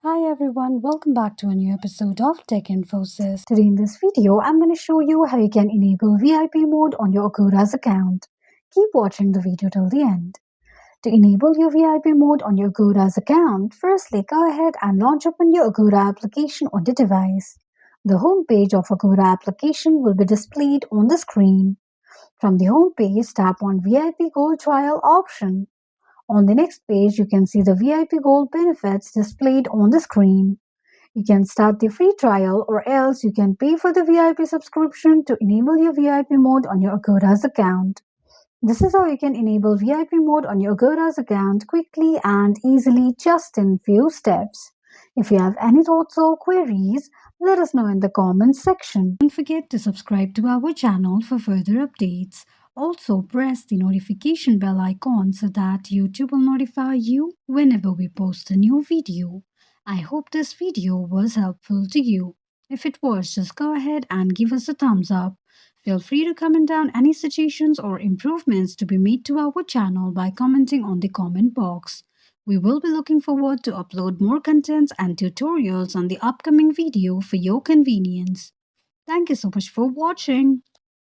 Hi everyone, welcome back to a new episode of Tech Infosys. Today in this video, I'm going to show you how you can enable VIP mode on your Agoda's account. Keep watching the video till the end. To enable your VIP mode on your Agoda's account, firstly go ahead and launch open your Agoda application on the device. The home page of Agoda application will be displayed on the screen. From the home page, tap on VIP Gold Trial option. On the next page, you can see the VIP Gold benefits displayed on the screen. You can start the free trial or else you can pay for the VIP subscription to enable your VIP mode on your Agoda's account. This is how you can enable VIP mode on your Agoda's account quickly and easily just in few steps. If you have any thoughts or queries, let us know in the comments section. Don't forget to subscribe to our channel for further updates. Also, press the notification bell icon so that YouTube will notify you whenever we post a new video. I hope this video was helpful to you. If it was, just go ahead and give us a thumbs up. Feel free to comment down any suggestions or improvements to be made to our channel by commenting on the comment box. We will be looking forward to upload more contents and tutorials on the upcoming video for your convenience. Thank you so much for watching.